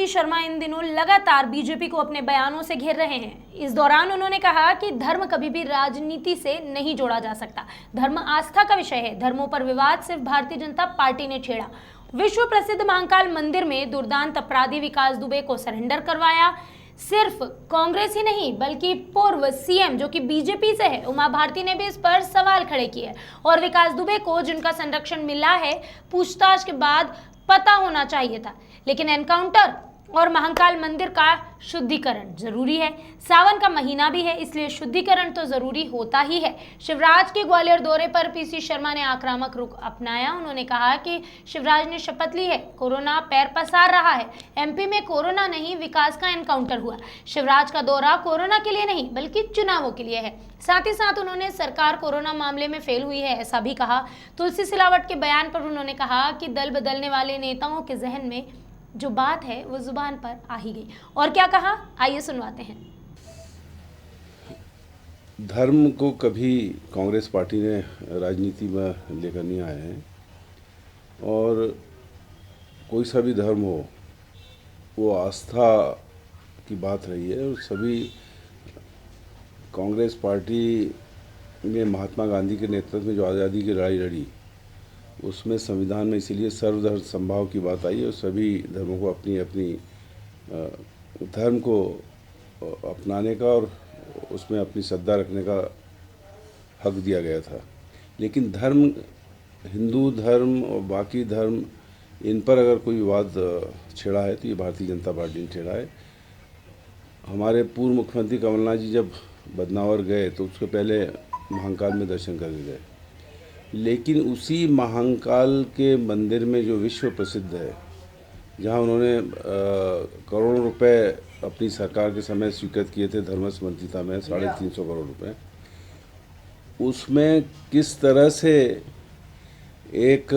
शर्मा इन दिनों लगातार बीजेपी को अपने बयानों से घेर रहे हैं। इस दौरान उन्होंने कहा कि धर्म कभी भी राजनीति से नहीं जोड़ा जा सकता। धर्म आस्था का विषय है। धर्मों पर विवाद सिर्फ भारतीय जनता पार्टी ने छेड़ा। विश्व प्रसिद्ध महाकाल मंदिर में दुर्दांत अपराधी विकास दुबे को सरेंडर करवाया। सिर्फ कांग्रेस ही नहीं बल्कि पूर्व सीएम जो कि बीजेपी से है उमा भारती ने भी इस पर सवाल खड़े किए और विकास दुबे को जिनका संरक्षण मिला है पूछताछ के बाद पता होना चाहिए था, लेकिन एनकाउंटर और महाकाल मंदिर का शुद्धिकरण जरूरी है। सावन का महीना भी है, इसलिए शुद्धिकरण तो जरूरी होता ही है। शिवराज के ग्वालियर दौरे पर पीसी शर्मा ने आक्रामक रुख अपनाया। उन्होंने कहा कि शिवराज ने शपथ ली है, कोरोना पैर पसार रहा है। एमपी में कोरोना नहीं विकास का एनकाउंटर हुआ। शिवराज का दौरा कोरोना के लिए नहीं बल्कि चुनावों के लिए है। साथ ही साथ उन्होंने सरकार कोरोना मामले में फेल हुई है ऐसा भी कहा। तुलसी सिलावट के बयान पर उन्होंने कहा कि दल बदलने वाले नेताओं के जहन में जो बात है वो जुबान पर आ ही गई। और क्या कहा, आइए सुनवाते हैं। धर्म को कभी कांग्रेस पार्टी ने राजनीति में लेकर नहीं आए हैं और कोई सा भी धर्म हो वो आस्था की बात रही है। और सभी कांग्रेस पार्टी ने महात्मा गांधी के नेतृत्व में जो आज़ादी की लड़ाई लड़ी उसमें संविधान में इसीलिए सर्वधर्म समभाव की बात आई और सभी धर्मों को अपनी अपनी धर्म को अपनाने का और उसमें अपनी श्रद्धा रखने का हक दिया गया था। लेकिन धर्म, हिंदू धर्म और बाकी धर्म, इन पर अगर कोई विवाद छेड़ा है तो ये भारतीय जनता पार्टी ने छेड़ा है। हमारे पूर्व मुख्यमंत्री कमलनाथ जी जब बदनावर गए तो उसके पहले महाकाल में दर्शन करके गए, लेकिन उसी महाकाल के मंदिर में जो विश्व प्रसिद्ध है, जहां उन्होंने करोड़ों रुपए अपनी सरकार के समय स्वीकृत किए थे धर्मस्व मंत्रिता में 350 करोड़ रुपए, उसमें किस तरह से एक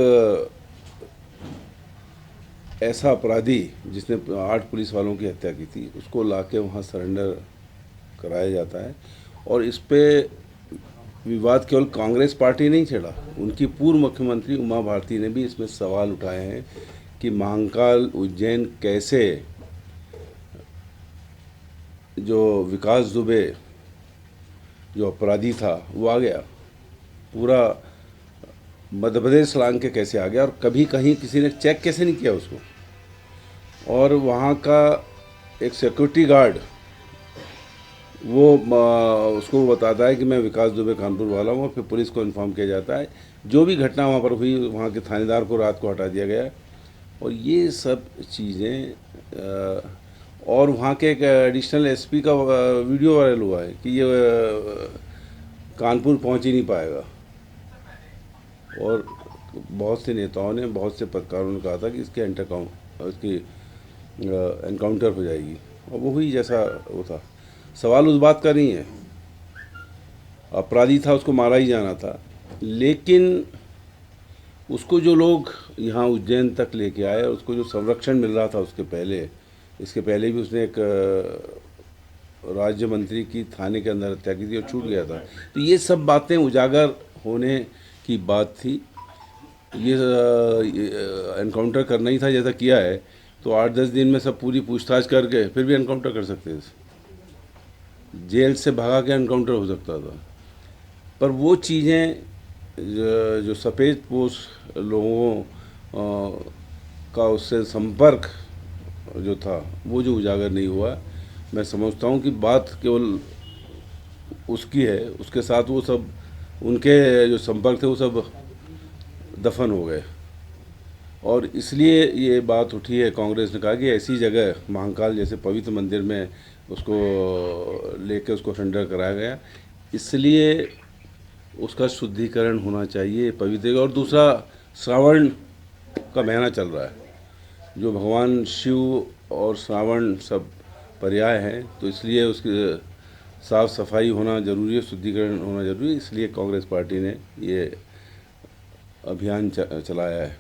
ऐसा अपराधी जिसने 8 पुलिस वालों की हत्या की थी उसको लाके वहां सरेंडर कराया जाता है। और इस पे विवाद केवल कांग्रेस पार्टी नहीं छेड़ा, उनकी पूर्व मुख्यमंत्री उमा भारती ने भी इसमें सवाल उठाए हैं कि महाकाल उज्जैन कैसे जो विकास दुबे जो अपराधी था वो आ गया, पूरा मध्य प्रदेश लांग के कैसे आ गया और कभी कहीं किसी ने चेक कैसे नहीं किया उसको। और वहाँ का एक सिक्योरिटी गार्ड वो उसको बताता है कि मैं विकास दुबे कानपुर वाला हूँ और फिर पुलिस को इन्फॉर्म किया जाता है। जो भी घटना वहाँ पर हुई वहाँ के थानेदार को रात को हटा दिया गया। और ये सब चीज़ें और वहाँ के एक एडिशनल एसपी का वीडियो वायरल हुआ है कि ये कानपुर पहुँच ही नहीं पाएगा। और बहुत से नेताओं ने, बहुत से पत्रकारों ने कहा था कि इसके एनकाउंटर हो जाएगी और वो हुई जैसा वो था। सवाल उस बात का नहीं है, अपराधी था उसको मारा ही जाना था, लेकिन उसको जो लोग यहाँ उज्जैन तक लेके आए, उसको जो संरक्षण मिल रहा था इसके पहले भी उसने एक राज्य मंत्री की थाने के अंदर हत्या की थी और छूट गया था। तो ये सब बातें उजागर होने की बात थी। ये एनकाउंटर करना ही था जैसा किया है तो 8-10 दिन में सब पूरी पूछताछ करके फिर भी एनकाउंटर कर सकते थे। जेल से भगा के एनकाउंटर हो सकता था। पर वो चीज़ें जो सफ़ेद पोश लोगों का उससे संपर्क जो था वो जो उजागर नहीं हुआ, मैं समझता हूँ कि बात केवल उसकी है, उसके साथ वो सब उनके जो संपर्क थे वो सब दफन हो गए। और इसलिए ये बात उठी है, कांग्रेस ने कहा कि ऐसी जगह महाकाल जैसे पवित्र मंदिर में उसको लेके उसको सरेंडर कराया गया, इसलिए उसका शुद्धिकरण होना चाहिए पवित्र। और दूसरा, श्रावण का महीना चल रहा है, जो भगवान शिव और श्रावण सब पर्याय हैं, तो इसलिए उसकी साफ़ सफाई होना ज़रूरी है, शुद्धिकरण होना ज़रूरी है। इसलिए कांग्रेस पार्टी ने ये अभियान चलाया है।